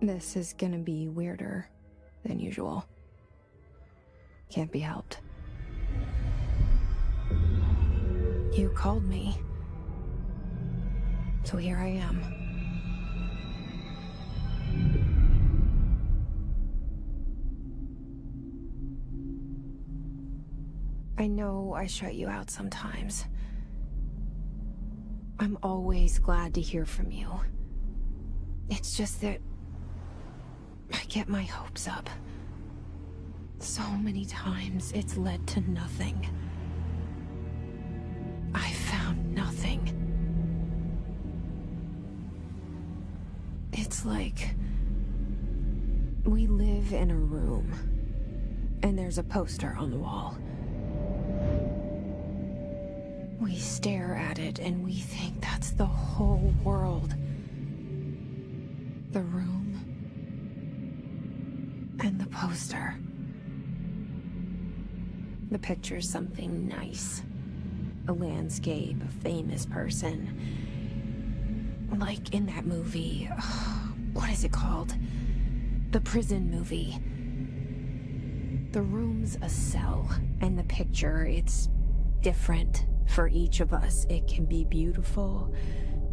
This is gonna be weirder than usual. Can't be helped. You called me. So here I am. I know I shut you out sometimes. I'm always glad to hear from you. It's just that I get my hopes up. So many times it's led to nothing. I found nothing. It's like we live in a room, and there's a poster on the wall. We stare at it and we think that's the whole world. The room and the poster. The picture's something nice. A landscape, a famous person. Like in that movie, what is it called? The prison movie. The room's a cell, and the picture, it's different for each of us. It can be beautiful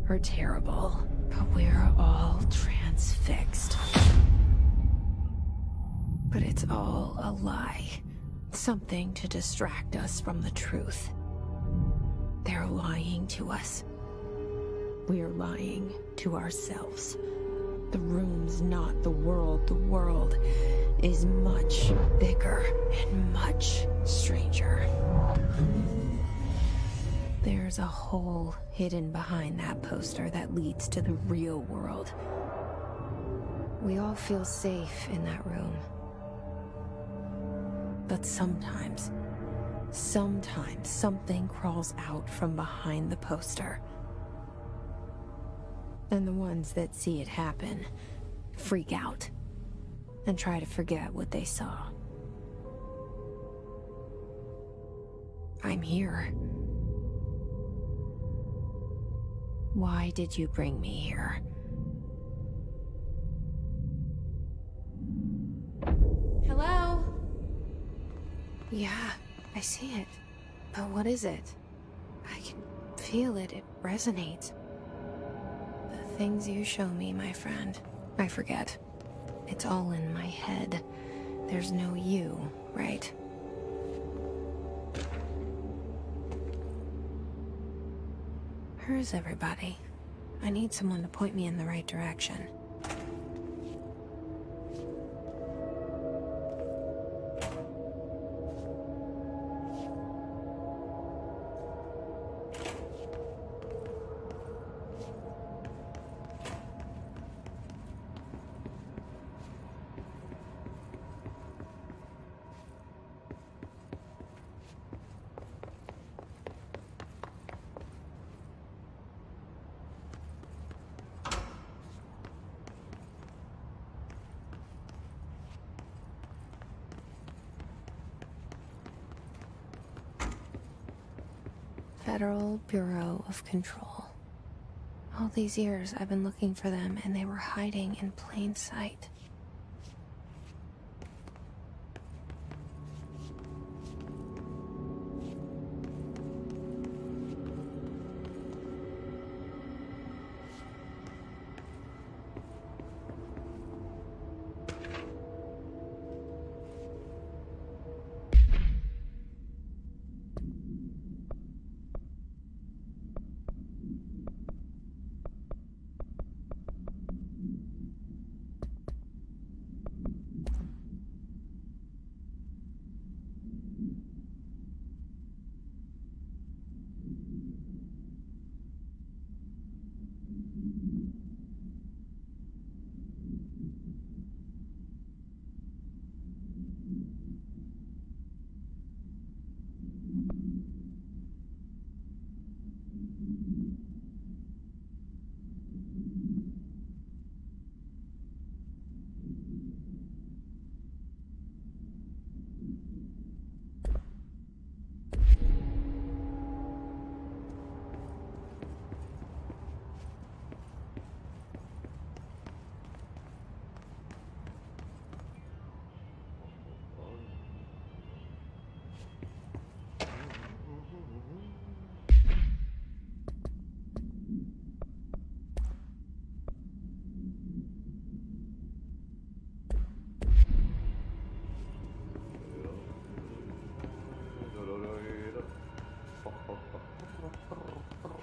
or terrible, but we're all transfixed. But it's all a lie. Something to distract us from the truth. They're lying to us. We're lying to ourselves. The room's not the world. The world is much bigger and much stranger. There's a hole hidden behind that poster that leads to the real world. We all feel safe in that room. But sometimes something crawls out from behind the poster. And the ones that see it happen freak out and try to forget what they saw. I'm here. Why did you bring me here? Hello? Yeah, I see it. But what is it? I can feel it. It resonates. The things you show me, my friend, I forget. It's all in my head. There's no you, right? Where's everybody? I need someone to point me in the right direction. Federal Bureau of Control. All these years I've been looking for them, and they were hiding in plain sight.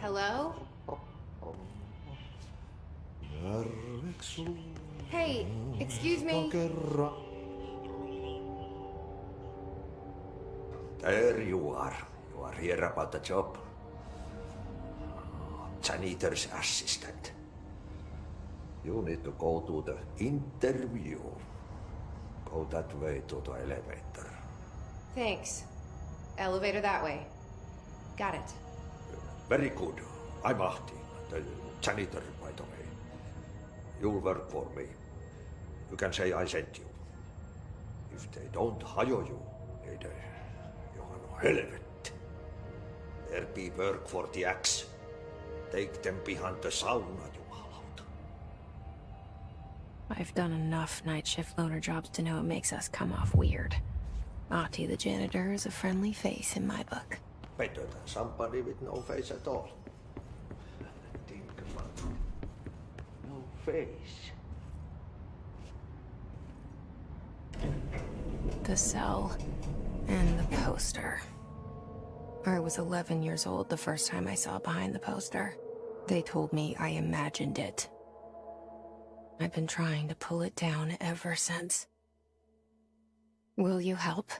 Hello? Hey, excuse me. There you are. You are here about the job. Janitor's assistant. You need to go to the interview. Go that way to the elevator. Thanks. Elevator that way. Got it. Very good. I'm Ahti, the janitor, by the way. You'll work for me. You can say I sent you. If they don't hire you, they Johan helvet. There be work for the axe. Take them behind the sauna, jumalauta. I've done enough night shift loner jobs to know it makes us come off weird. Ahti the janitor is a friendly face in my book. Better than somebody with no face at all. Think about no face. The cell and the poster. I was 11 years old the first time I saw behind the poster. They told me I imagined it. I've been trying to pull it down ever since. Will you help?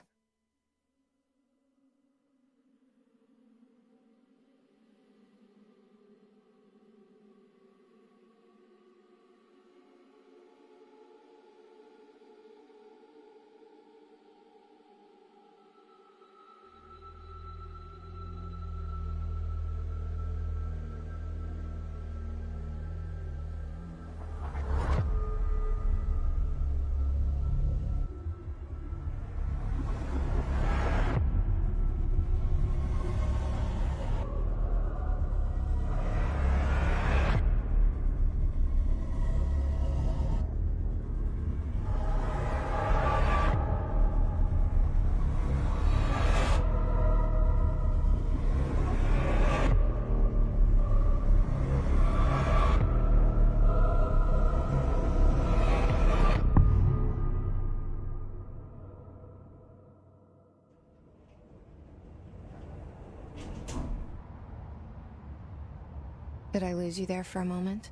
Did I lose you there for a moment?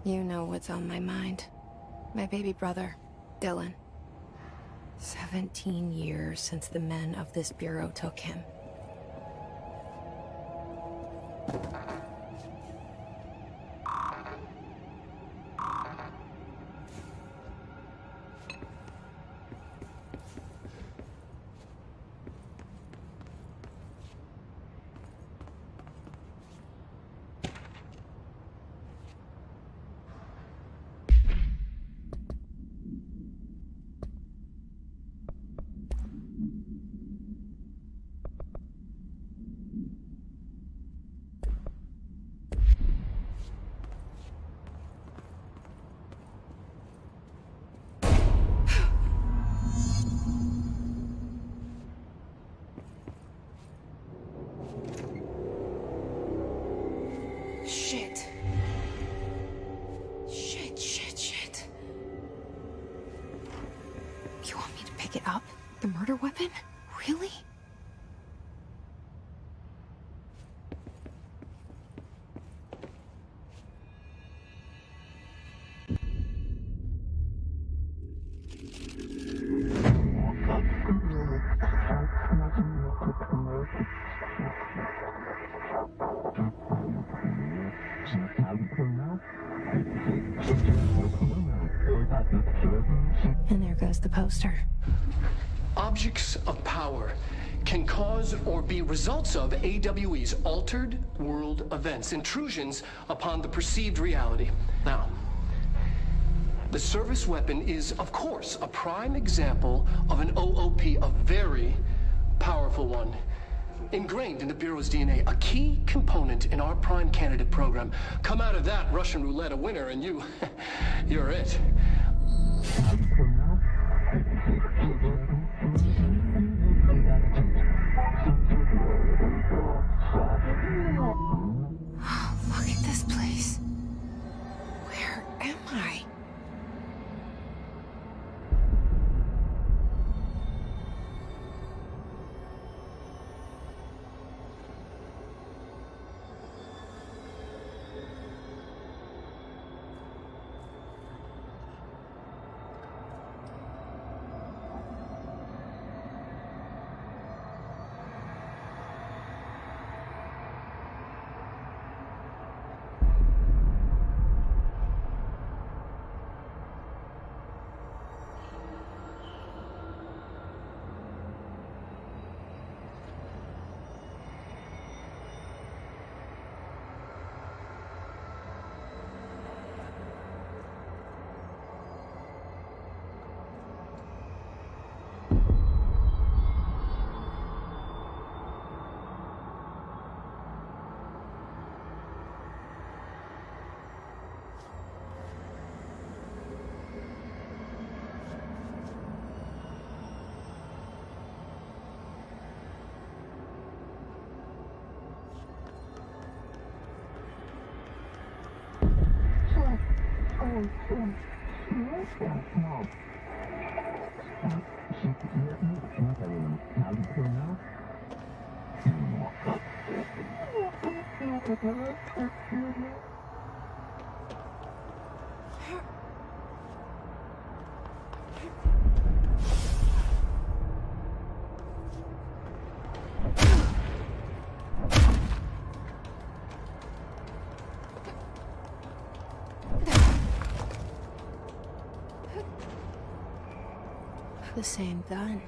You know what's on my mind. My baby brother, Dylan. 17 years since the men of this bureau took him. Shit. Shit. You want me to pick it up? The murder weapon? Really? And there goes the poster. Objects of power can cause or be results of AWE's altered world events, intrusions upon the perceived reality. Now, the service weapon is, of course, a prime example of an OOP, a very powerful one. Ingrained in the Bureau's DNA, a key component in our prime candidate program. Come out of that Russian roulette a winner and you're it. Look at this place. Where am I? The same gun.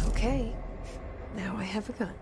Okay, now I have a gun.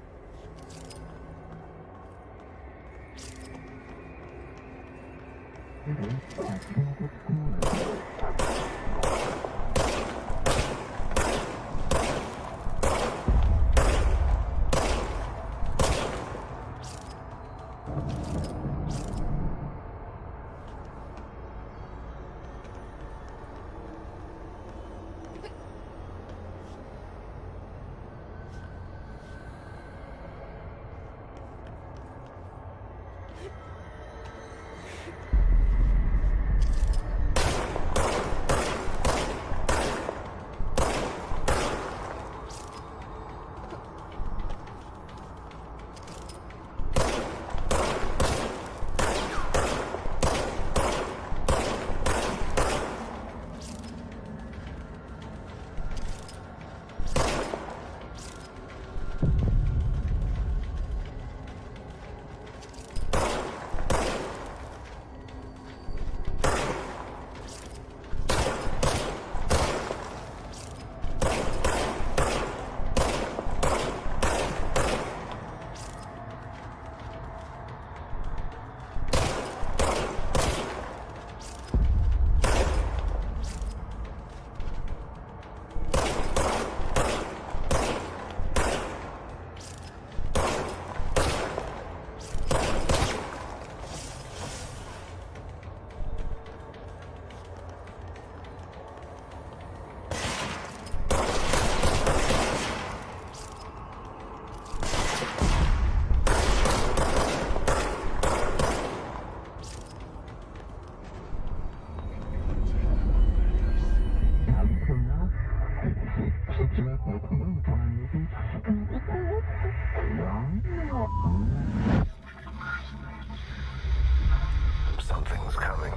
Something's coming.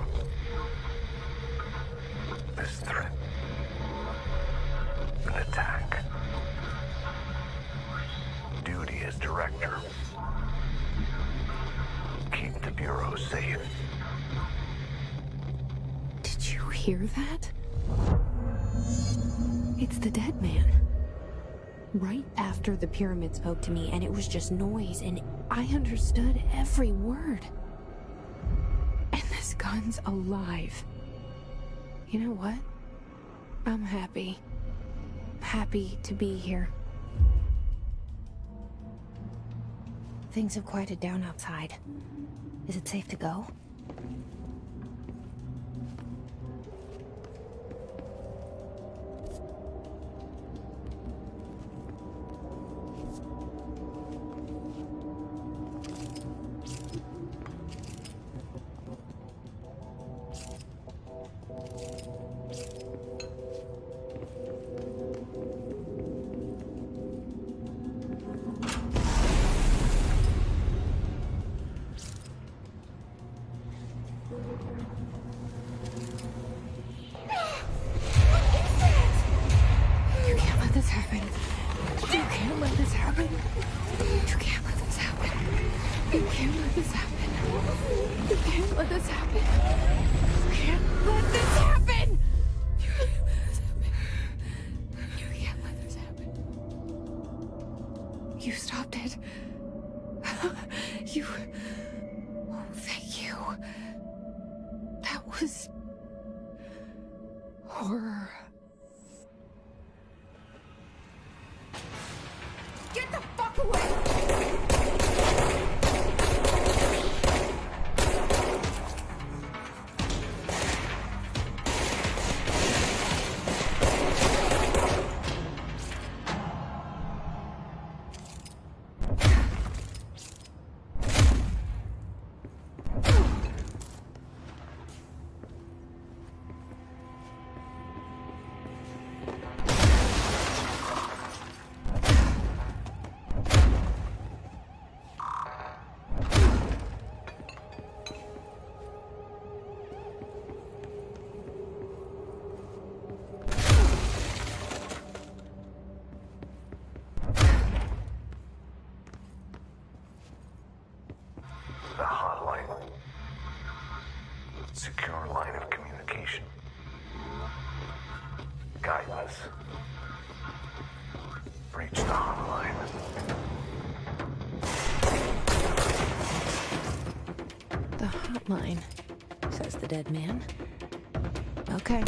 This threat. An attack. Duty as director. Keep the Bureau safe. Did you hear that? It's the dead man. Right after the pyramid spoke to me, and it was just noise, and I understood every word. And this gun's alive. You know what? I'm happy. Happy to be here. Things have quieted down outside. Is it safe to go? You can't let this happen. You can't let this happen. You can't let this happen. You can't let this happen. You can't let this happen. You can't let this happen. You can't let this happen. You stopped it. You... Oh, thank you. That was... horror. Get the fuck away! Mine, says the dead man. Okay.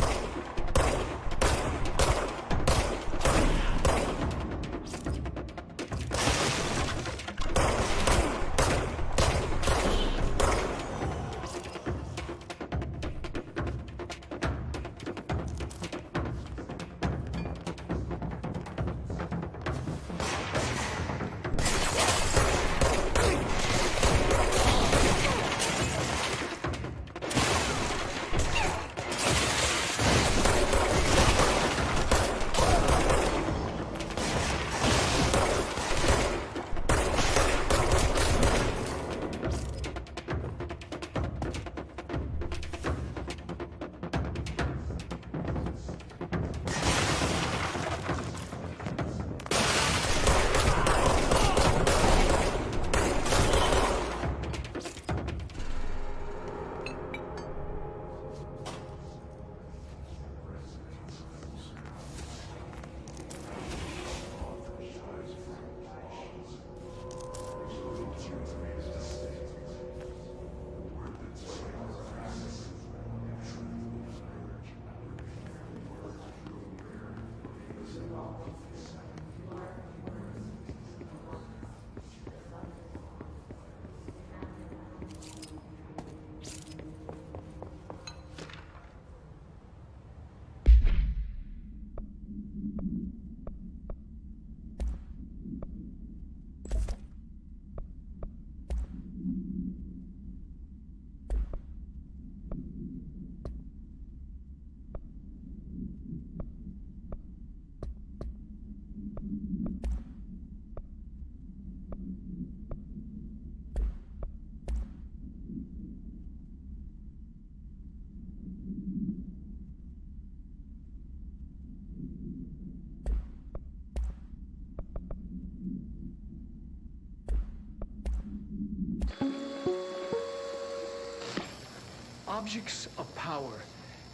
Objects of power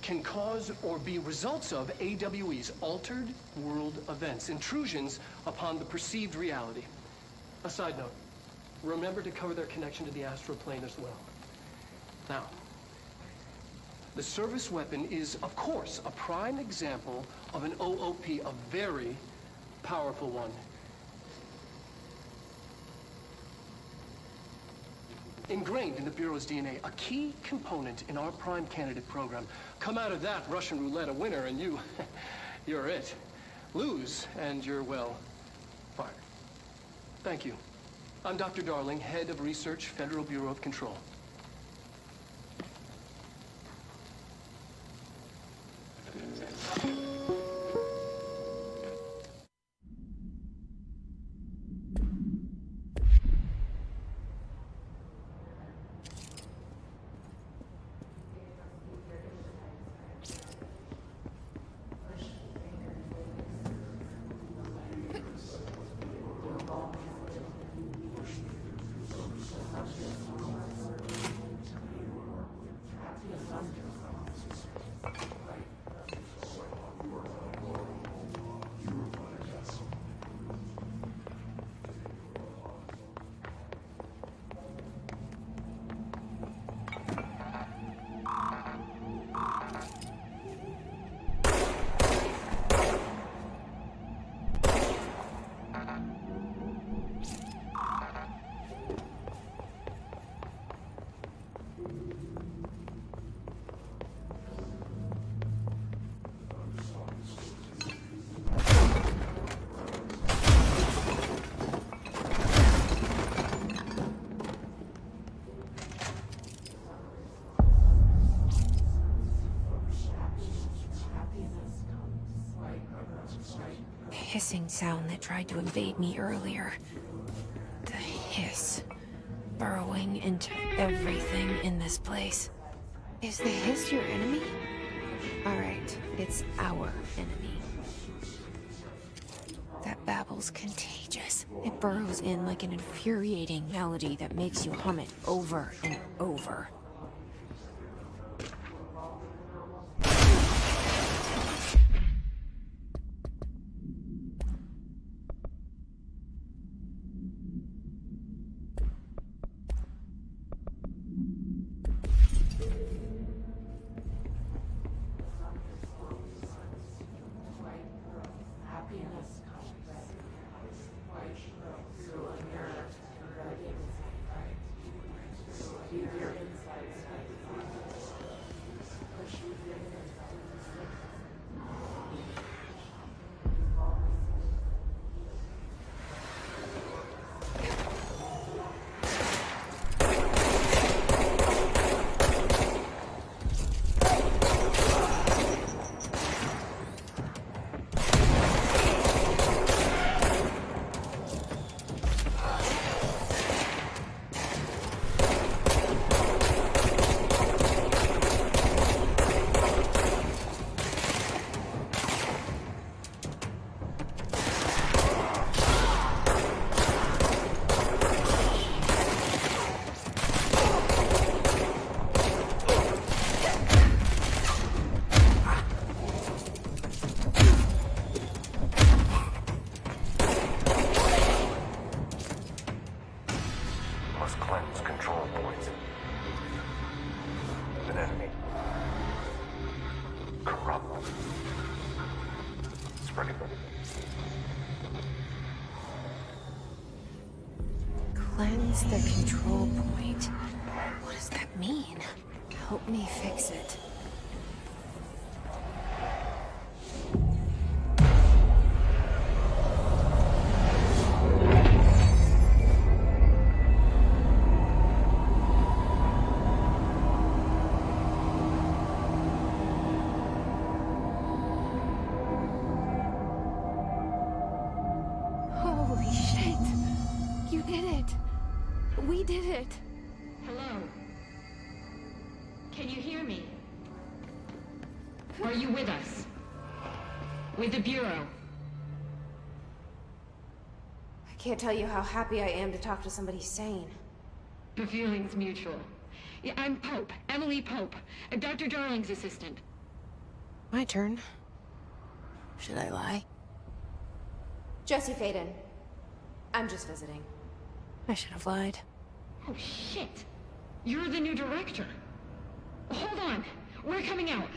can cause or be results of AWE's altered world events, intrusions upon the perceived reality. A side note, remember to cover their connection to the astral plane as well. Now, the service weapon is, of course, a prime example of an OOP, a very powerful one. Ingrained in the Bureau's DNA, a key component in our prime candidate program. Come out of that Russian roulette a winner and you're it. Lose and you're, well, fired. Thank you. I'm Dr. Darling, Head of Research, Federal Bureau of Control. Hissing sound that tried to invade me earlier. The hiss. Burrowing into everything in this place. Is the hiss your enemy? Alright, it's our enemy. That babble's contagious. It burrows in like an infuriating melody that makes you hum it over and over. spreading. Cleanse the control point. What does that mean? Help me fix it. Holy shit! You did it! We did it! Hello? Can you hear me? Are you with us? With the Bureau? I can't tell you how happy I am to talk to somebody sane. The feeling's mutual. Yeah, I'm Pope, Emily Pope, Dr. Darling's assistant. My turn. Should I lie? Jesse Faden. I'm just visiting. I should have lied. Oh, shit. You're the new director. Hold on. We're coming out.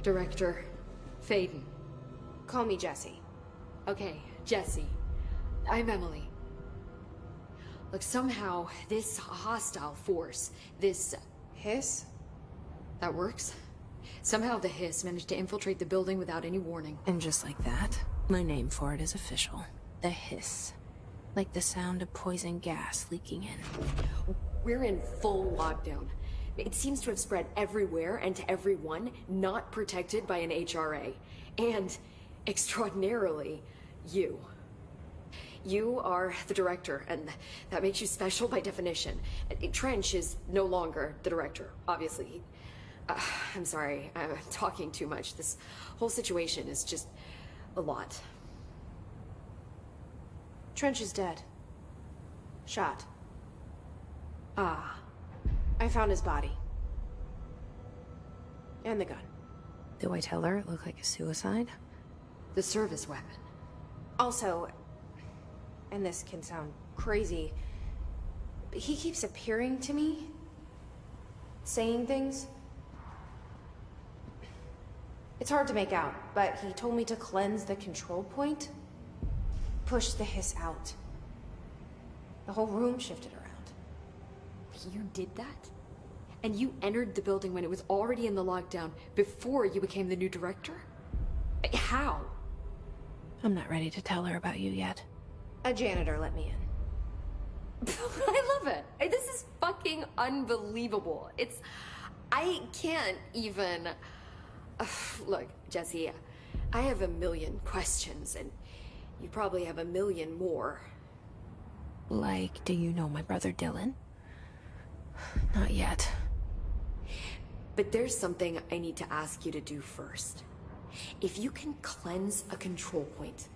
Director Faden. Call me Jesse. Okay, Jesse. I'm Emily. Look, somehow this hostile force, this... Hiss? that works? Somehow the Hiss managed to infiltrate the building without any warning. And just like that, my name for it is official. The Hiss. Like the sound of poison gas leaking in. We're in full lockdown. It seems to have spread everywhere and to everyone not protected by an HRA. And, extraordinarily, you. You are the director, and that makes you special by definition. Trench is no longer the director, obviously. I'm sorry, I'm talking too much. This whole situation is just a lot. Trench is dead. Shot. Ah. I found his body. And the gun. Do I tell her it looked like a suicide? The service weapon. Also, and this can sound crazy, but he keeps appearing to me, saying things. It's hard to make out, but he told me to cleanse the control point, push the Hiss out. The whole room shifted around. You did that? And you entered the building when it was already in the lockdown before you became the new director? How? I'm not ready to tell her about you yet. A janitor let me in. I love it. This is fucking unbelievable. I can't even... Look, Jesse, I have a million questions, and you probably have a million more. Like, do you know my brother Dylan? Not yet. But there's something I need to ask you to do first. If you can cleanse a control point,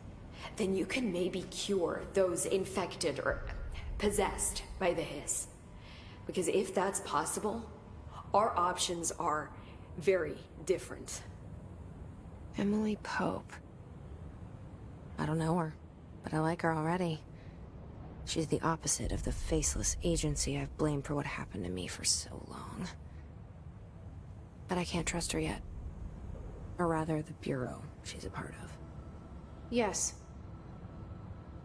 then you can maybe cure those infected or possessed by the Hiss. Because if that's possible, our options are very different. Emily Pope. I don't know her, but I like her already. She's the opposite of the faceless agency I've blamed for what happened to me for so long. But I can't trust her yet. Or rather, the Bureau she's a part of. Yes.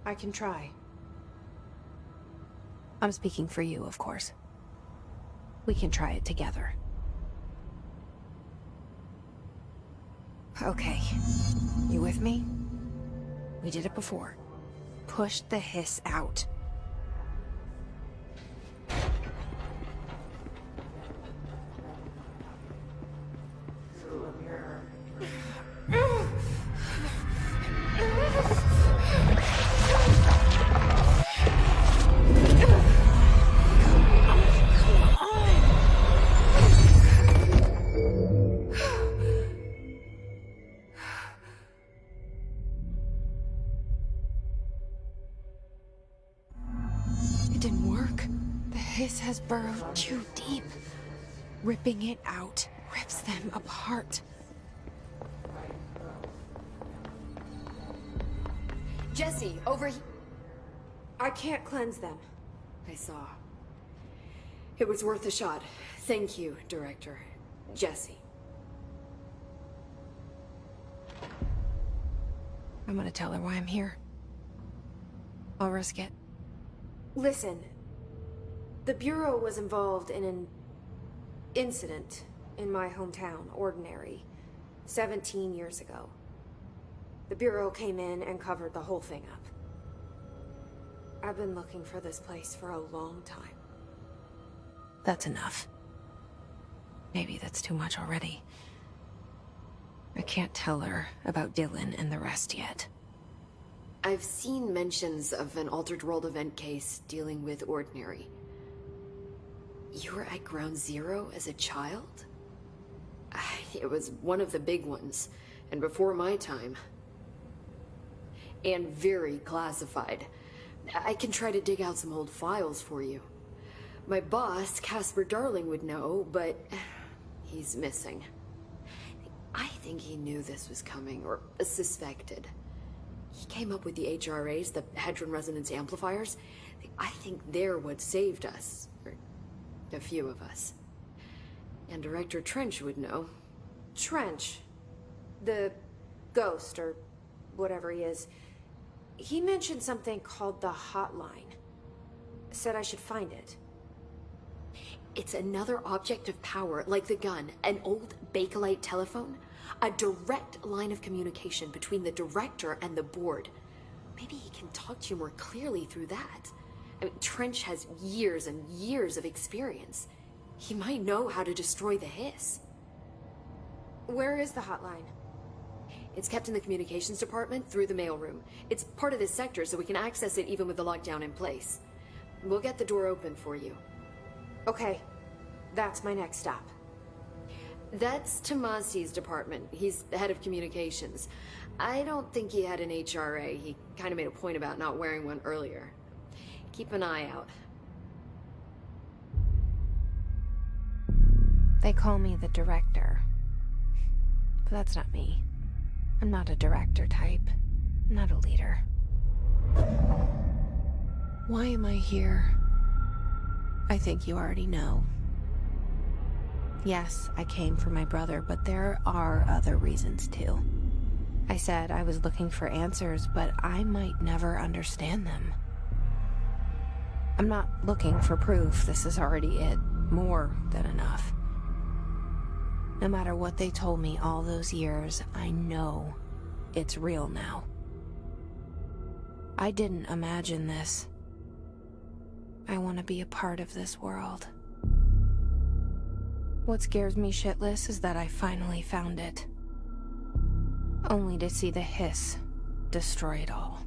I can try. I'm speaking for you, of course. We can try it together. Okay. You with me? We did it before. Push the Hiss out. Has burrowed too deep. Ripping it out rips them apart. Jesse, over here. I can't cleanse them. I saw. It was worth a shot. Thank you, Director. Jesse. I'm gonna tell her why I'm here. I'll risk it. Listen, the Bureau was involved in an incident in my hometown, Ordinary, 17 years ago. The Bureau came in and covered the whole thing up. I've been looking for this place for a long time. That's enough. Maybe that's too much already. I can't tell her about Dylan and the rest yet. I've seen mentions of an Altered World event case dealing with Ordinary. You were at Ground Zero as a child? It was one of the big ones, and before my time. And very classified. I can try to dig out some old files for you. My boss, Casper Darling, would know, but he's missing. I think he knew this was coming, or suspected. He came up with the HRAs, the Hadron Resonance Amplifiers. I think they're what saved us. Or a few of us. And Director Trench would know. Trench, the ghost, or whatever he is, he mentioned something called the Hotline. Said I should find it. It's another object of power, like the gun, an old Bakelite telephone. A direct line of communication between the director and the board. Maybe he can talk to you more clearly through that. I mean, Trench has years and years of experience. He might know how to destroy the Hiss. Where is the Hotline? It's kept in the communications department through the mailroom. It's part of this sector, so we can access it even with the lockdown in place. We'll get the door open for you. Okay, that's my next stop. That's Tomasi's department. He's the head of communications. I don't think he had an HRA. He kind of made a point about not wearing one earlier. Keep an eye out. They call me the director. But that's not me. I'm not a director type. I'm not a leader. Why am I here? I think you already know. Yes, I came for my brother, but there are other reasons too. I said I was looking for answers, but I might never understand them. I'm not looking for proof. This is already it. More than enough. No matter what they told me all those years, I know it's real now. I didn't imagine this. I want to be a part of this world. What scares me shitless is that I finally found it. Only to see the Hiss destroy it all.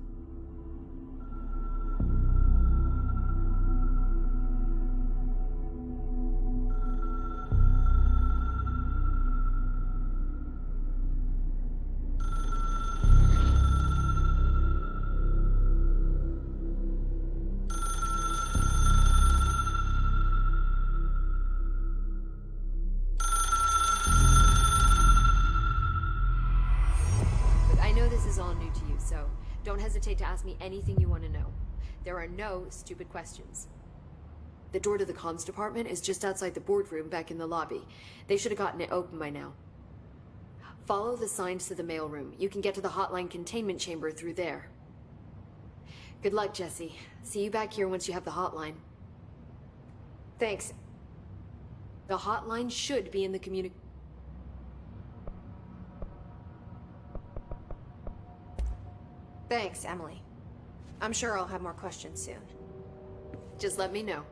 Don't hesitate to ask me anything you want to know. There are no stupid questions. The door to the comms department is just outside the boardroom back in the lobby. They should have gotten it open by now. Follow the signs to the mailroom. You can get to the hotline containment chamber through there. Good luck, Jesse. See you back here once you have the hotline. Thanks. The hotline should be in the Thanks, Emily. I'm sure I'll have more questions soon. Just let me know.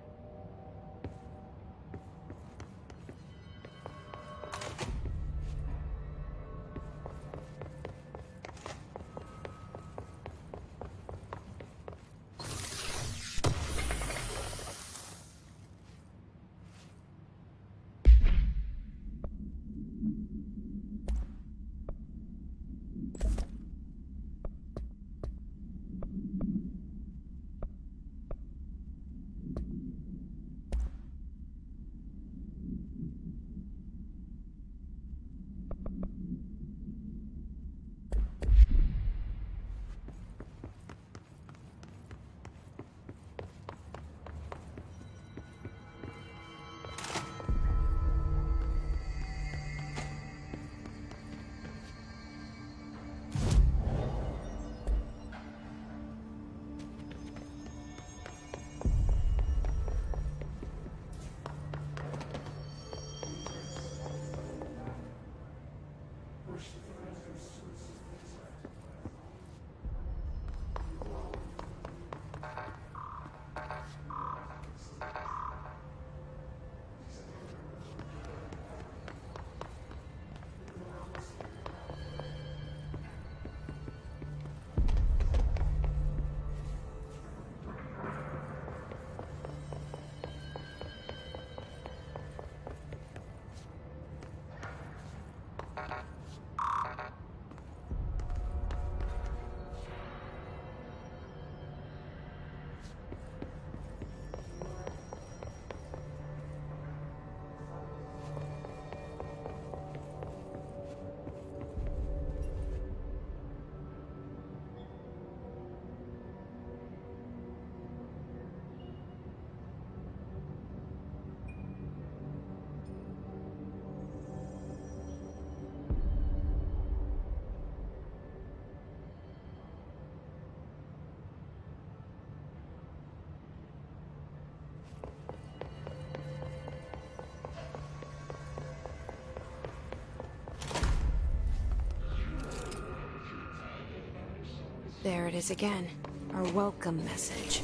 There it is again. Our welcome message.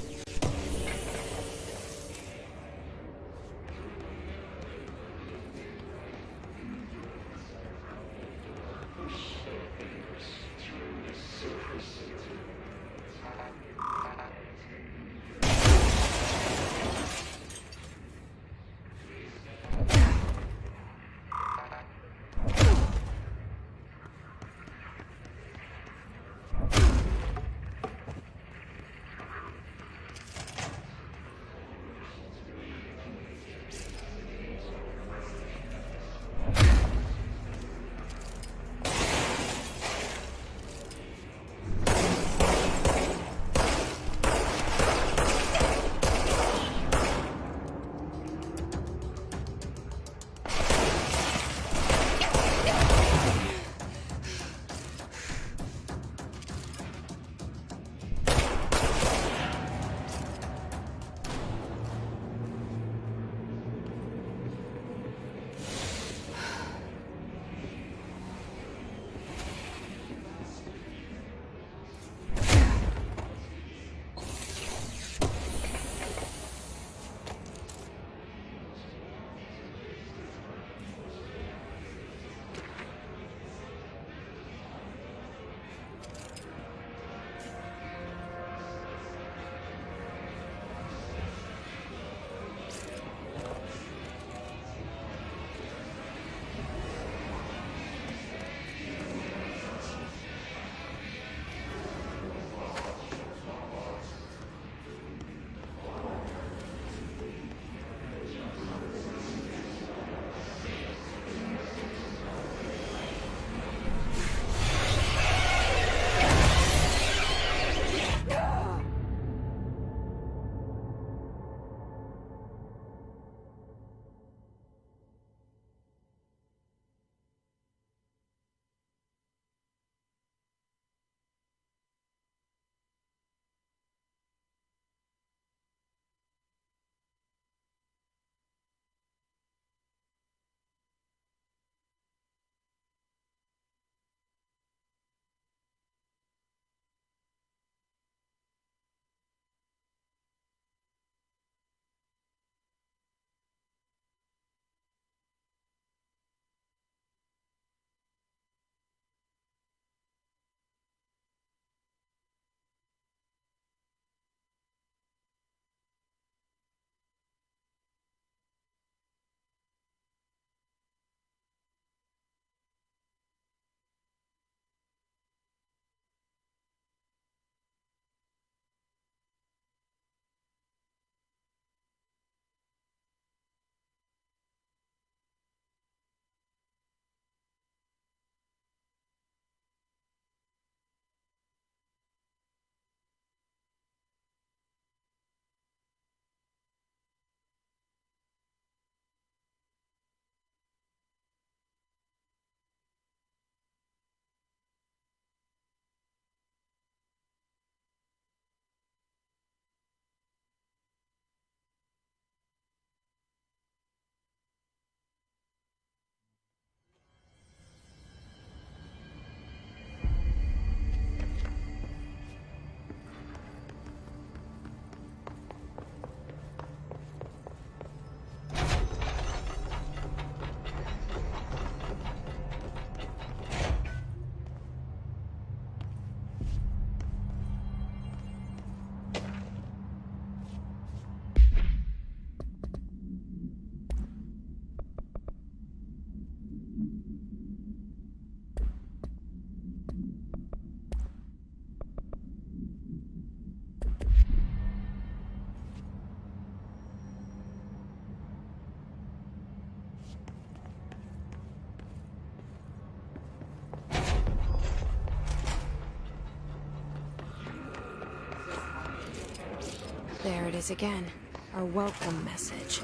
There it is again. Our welcome message.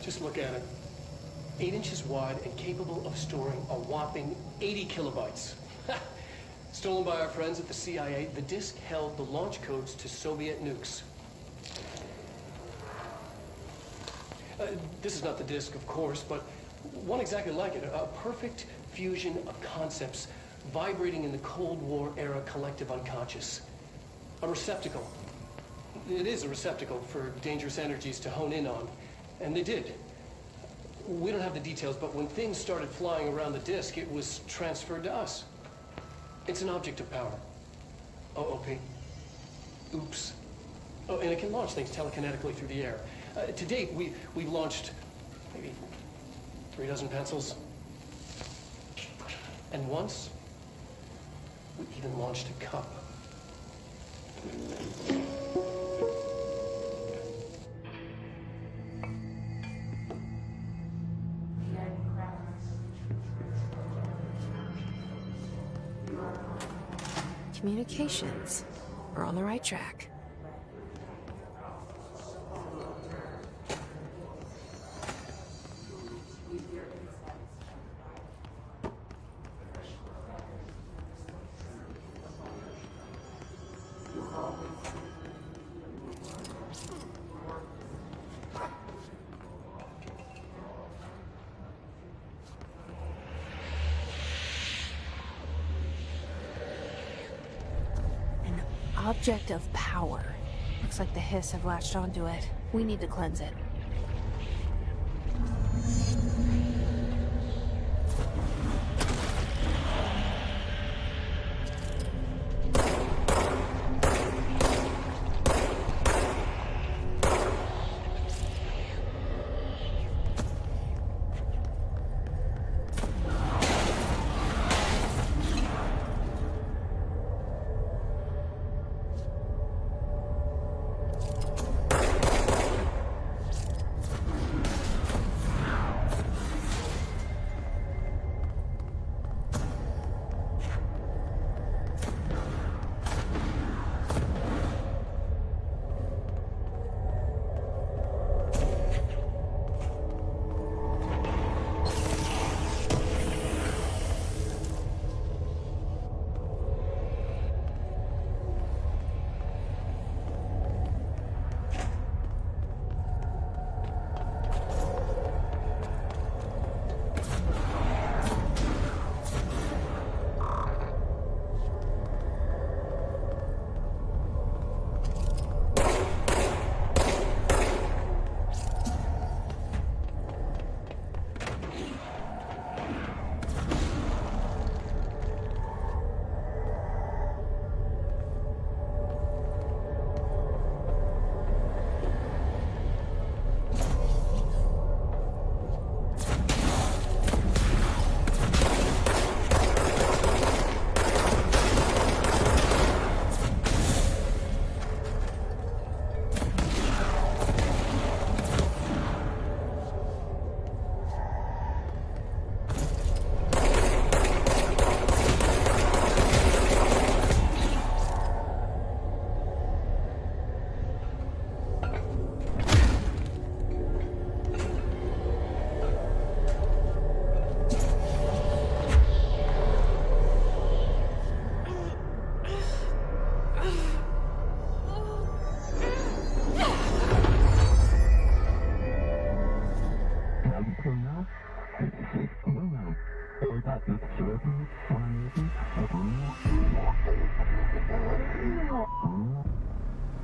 Just look at it. 8 inches wide and capable of storing a whopping 80 kilobytes. Stolen by our friends at the CIA, the disk held the launch codes to Soviet nukes. This is not the disk, of course, but one exactly like it. A perfect fusion of concepts vibrating in the Cold War era collective unconscious. A receptacle. It is a receptacle for dangerous energies to hone in on. And they did. We don't have the details, but when things started flying around the disk, it was transferred to us. It's an object of power. OOP. Oops. Oh, and it can launch things telekinetically through the air. To date, we've launched maybe 3 dozen pencils. And once, we even launched a cup. Communications. We're on the right track. Object of power. Looks like the Hiss have latched onto it. We need to cleanse it.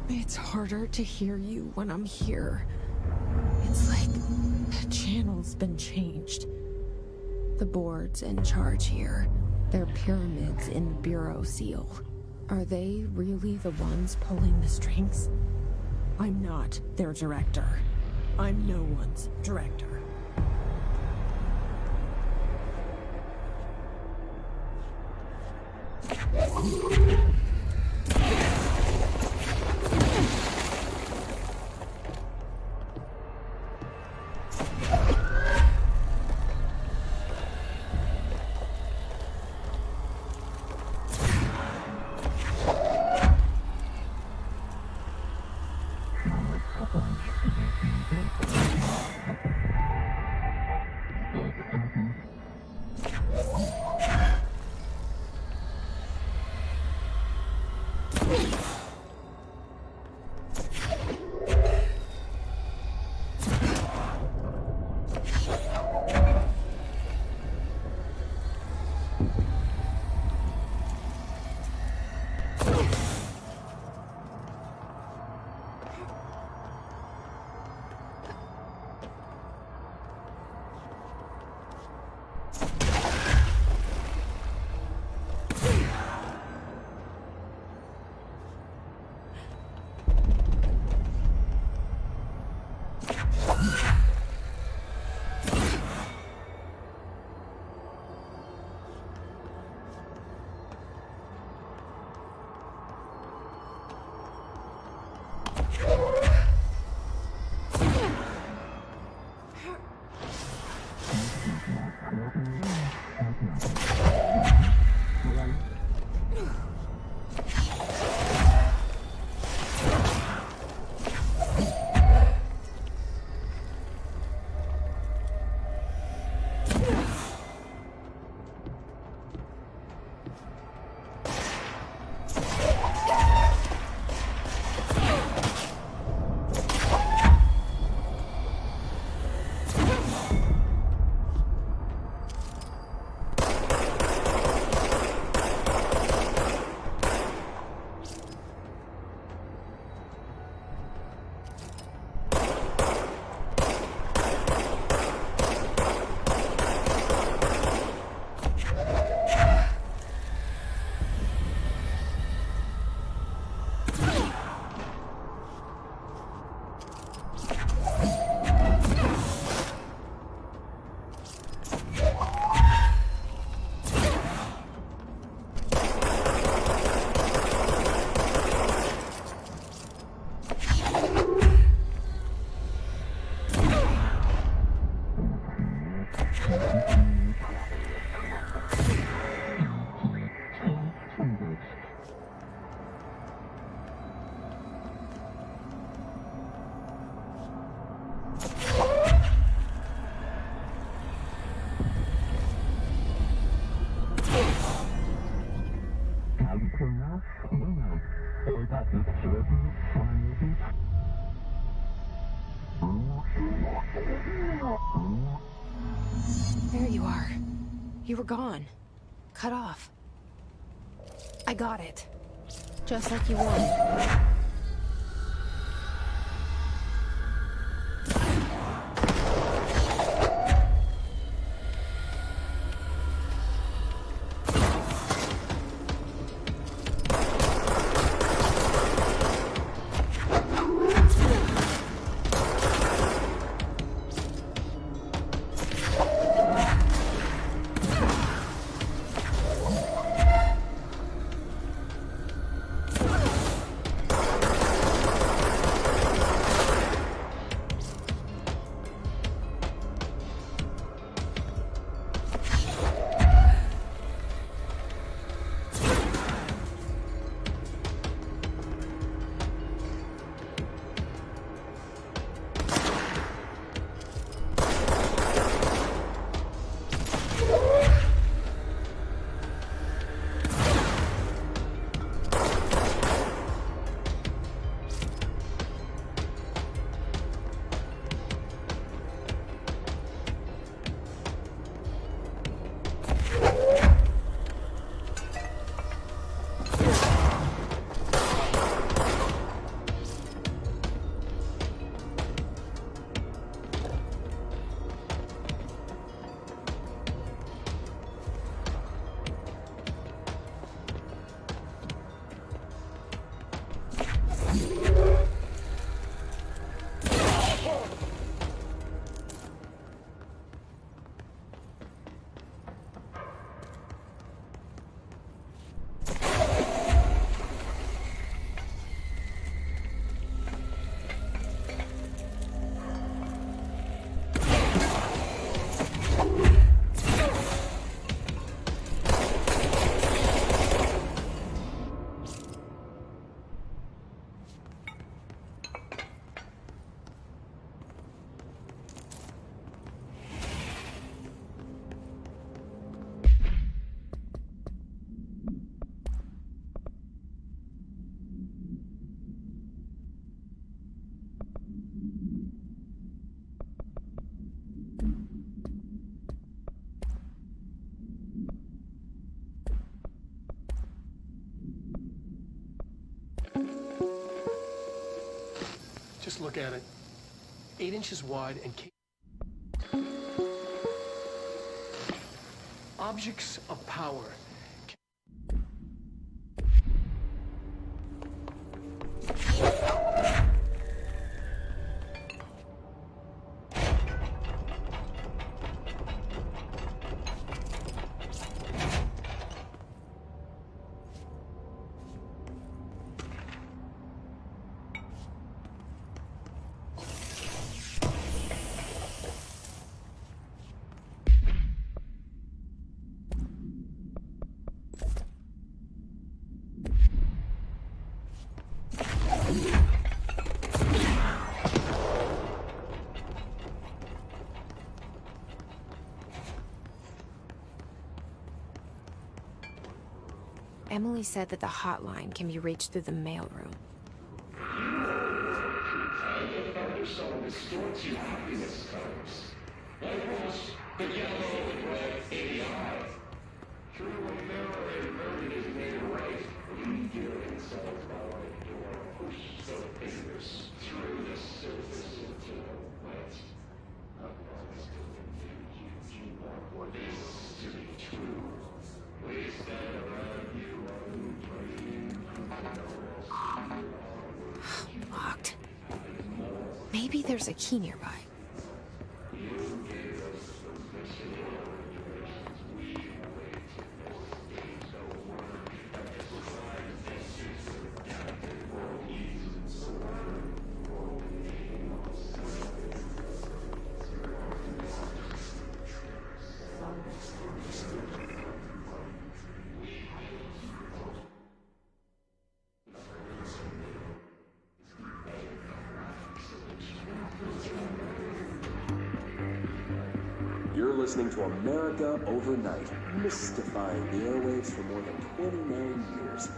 It's harder to hear you when I'm here. It's like the channel's been changed. The board's in charge here. They're pyramids in the Bureau seal. Are they really the ones pulling the strings? I'm not their director. I'm no one's director. There you are. You were gone. Cut off. I got it. Just like you wanted. Just look at it. 8 inches wide and objects of power. Emily said that the hotline can be reached through the mailroom. Locked. Maybe there's a key nearby. You're listening to America Overnight, mystifying the airwaves for more than 29 years.